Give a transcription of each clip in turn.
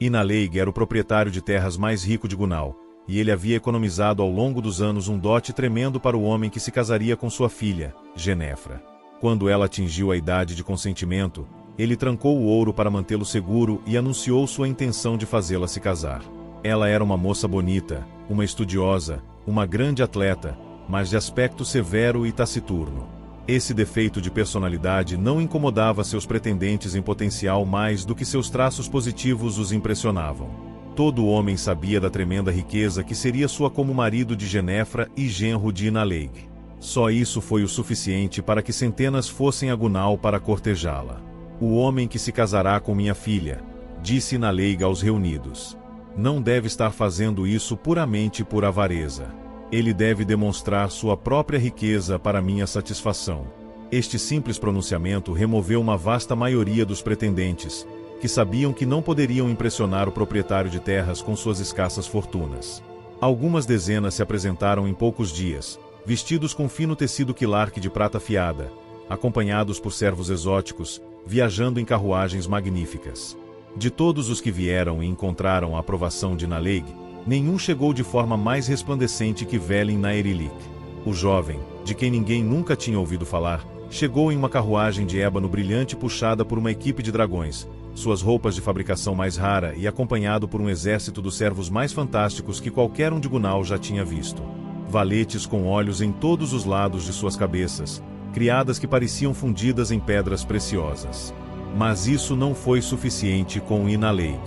Inaleig era o proprietário de terras mais rico de Gunal, e ele havia economizado ao longo dos anos um dote tremendo para o homem que se casaria com sua filha, Genefra. Quando ela atingiu a idade de consentimento, ele trancou o ouro para mantê-lo seguro e anunciou sua intenção de fazê-la se casar. Ela era uma moça bonita, uma estudiosa, uma grande atleta, mas de aspecto severo e taciturno. Esse defeito de personalidade não incomodava seus pretendentes em potencial mais do que seus traços positivos os impressionavam. Todo homem sabia da tremenda riqueza que seria sua como marido de Genefra e genro de Inaleig. Só isso foi o suficiente para que centenas fossem a Gunal para cortejá-la. O homem que se casará com minha filha, disse Inaleig aos reunidos, não deve estar fazendo isso puramente por avareza. Ele deve demonstrar sua própria riqueza para minha satisfação. Este simples pronunciamento removeu uma vasta maioria dos pretendentes, que sabiam que não poderiam impressionar o proprietário de terras com suas escassas fortunas. Algumas dezenas se apresentaram em poucos dias, vestidos com fino tecido quilarque de prata afiada, acompanhados por servos exóticos, viajando em carruagens magníficas. De todos os que vieram e encontraram a aprovação de Inaleig, nenhum chegou de forma mais resplandecente que Velin na Erilik. O jovem, de quem ninguém nunca tinha ouvido falar, chegou em uma carruagem de ébano brilhante puxada por uma equipe de dragões, suas roupas de fabricação mais rara e acompanhado por um exército dos servos mais fantásticos que qualquer um de Gunal já tinha visto. Valetes com olhos em todos os lados de suas cabeças, criadas que pareciam fundidas em pedras preciosas. Mas isso não foi suficiente com Inaleig.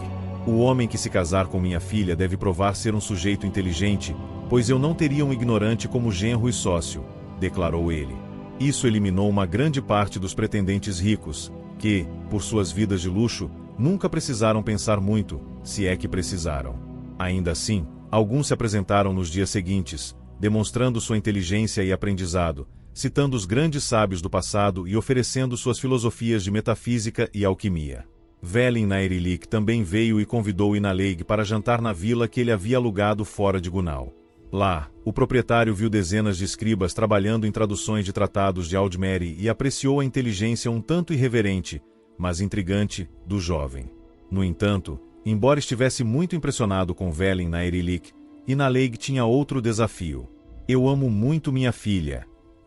O homem que se casar com minha filha deve provar ser um sujeito inteligente, pois eu não teria um ignorante como genro e sócio, declarou ele. Isso eliminou uma grande parte dos pretendentes ricos, que, por suas vidas de luxo, nunca precisaram pensar muito, se é que precisaram. Ainda assim, alguns se apresentaram nos dias seguintes, demonstrando sua inteligência e aprendizado, citando os grandes sábios do passado e oferecendo suas filosofias de metafísica e alquimia. Velin na Erilik também veio e convidou Inaleig para jantar na vila que ele havia alugado fora de Gunal. Lá, o proprietário viu dezenas de escribas trabalhando em traduções de tratados de Aldmeri e apreciou a inteligência um tanto irreverente, mas intrigante, do jovem. No entanto, embora estivesse muito impressionado com Velin na Erilik, Inaleig tinha outro desafio. Eu amo muito minha filha,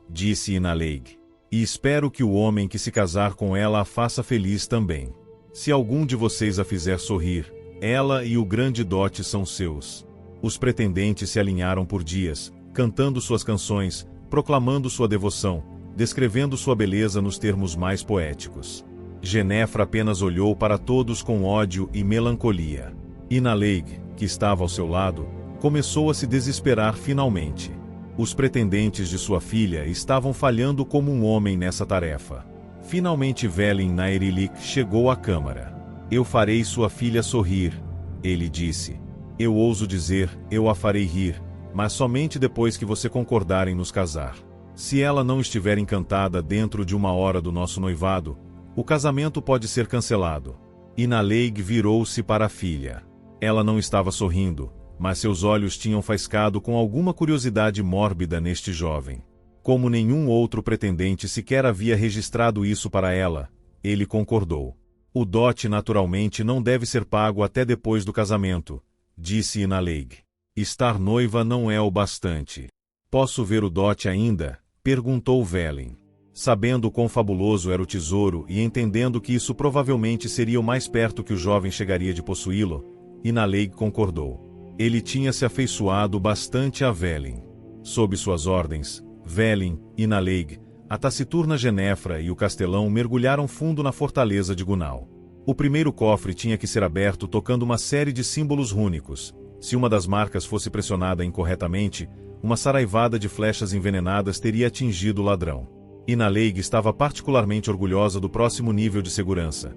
disse Inaleig, e espero que o homem que se casar com ela a faça feliz também. Se algum de vocês a fizer sorrir, ela e o grande dote são seus. Os pretendentes se alinharam por dias, cantando suas canções, proclamando sua devoção, descrevendo sua beleza nos termos mais poéticos. Genefra apenas olhou para todos com ódio e melancolia. Inaleig, que estava ao seu lado, começou a se desesperar finalmente. Os pretendentes de sua filha estavam falhando como um homem nessa tarefa. Finalmente Velin na Erilik chegou à câmara. Eu farei sua filha sorrir, ele disse. Eu ouso dizer, eu a farei rir, mas somente depois que você concordar em nos casar. Se ela não estiver encantada dentro de 1 hora do nosso noivado, o casamento pode ser cancelado. Inaleig virou-se para a filha. Ela não estava sorrindo, mas seus olhos tinham faiscado com alguma curiosidade mórbida neste jovem. Como nenhum outro pretendente sequer havia registrado isso para ela, ele concordou. O dote naturalmente não deve ser pago até depois do casamento, disse Inaleig. Estar noiva não é o bastante. Posso ver o dote ainda? Perguntou Velin. Sabendo quão fabuloso era o tesouro e entendendo que isso provavelmente seria o mais perto que o jovem chegaria de possuí-lo, Inaleig concordou. Ele tinha se afeiçoado bastante a Velin. Sob suas ordens, Velin, Inaleig, a taciturna Genefra e o castelão mergulharam fundo na fortaleza de Gunal. O primeiro cofre tinha que ser aberto tocando uma série de símbolos rúnicos. Se uma das marcas fosse pressionada incorretamente, uma saraivada de flechas envenenadas teria atingido o ladrão. Inaleig estava particularmente orgulhosa do próximo nível de segurança.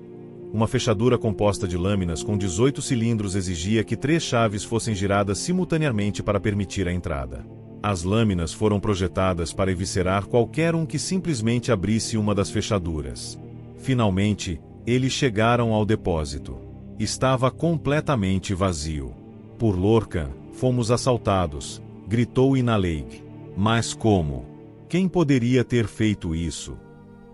Uma fechadura composta de lâminas com 18 cilindros exigia que 3 chaves fossem giradas simultaneamente para permitir a entrada. As lâminas foram projetadas para eviscerar qualquer um que simplesmente abrisse uma das fechaduras. Finalmente, eles chegaram ao depósito. Estava completamente vazio. Por Lorcan, fomos assaltados, gritou Inaleig. Mas como? Quem poderia ter feito isso?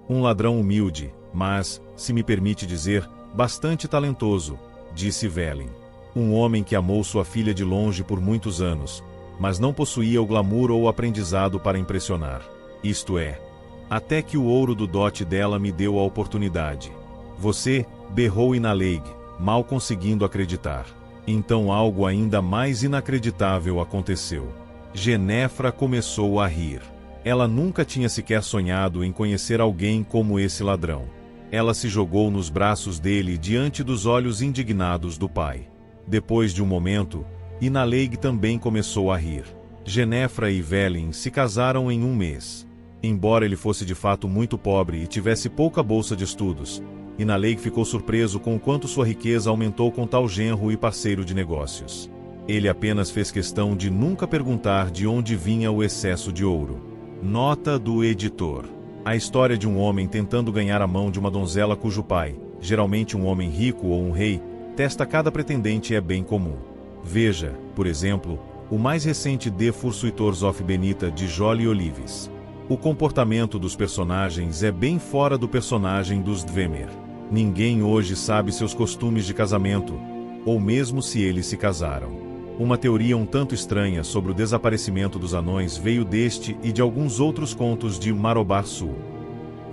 Um ladrão humilde, mas, se me permite dizer, bastante talentoso, disse Velin. Um homem que amou sua filha de longe por muitos anos, mas não possuía o glamour ou o aprendizado para impressionar. Isto é, até que o ouro do dote dela me deu a oportunidade. Você, berrou Inaleig, mal conseguindo acreditar. Então algo ainda mais inacreditável aconteceu. Genefra começou a rir. Ela nunca tinha sequer sonhado em conhecer alguém como esse ladrão. Ela se jogou nos braços dele diante dos olhos indignados do pai. Depois de um momento, Inaleig também começou a rir. Genefra e Velin se casaram em um mês. Embora ele fosse de fato muito pobre e tivesse pouca bolsa de estudos, Inaleig ficou surpreso com o quanto sua riqueza aumentou com tal genro e parceiro de negócios. Ele apenas fez questão de nunca perguntar de onde vinha o excesso de ouro. Nota do editor. A história de um homem tentando ganhar a mão de uma donzela cujo pai, geralmente um homem rico ou um rei, testa cada pretendente é bem comum. Veja, por exemplo, o mais recente De Fursuitors of Benita de Jolie Olives. O comportamento dos personagens é bem fora do personagem dos Dwemer. Ninguém hoje sabe seus costumes de casamento, ou mesmo se eles se casaram. Uma teoria um tanto estranha sobre o desaparecimento dos anões veio deste e de alguns outros contos de Marobar Sul.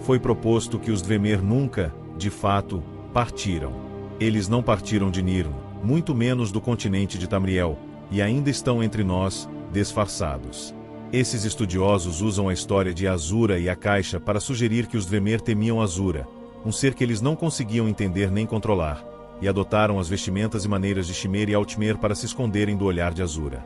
Foi proposto que os Dwemer nunca, de fato, partiram. Eles não partiram de Nirn, muito menos do continente de Tamriel, e ainda estão entre nós, disfarçados. Esses estudiosos usam a história de Azura e a Caixa para sugerir que os Dwemer temiam Azura, um ser que eles não conseguiam entender nem controlar, e adotaram as vestimentas e maneiras de Shimmer e Altmer para se esconderem do olhar de Azura.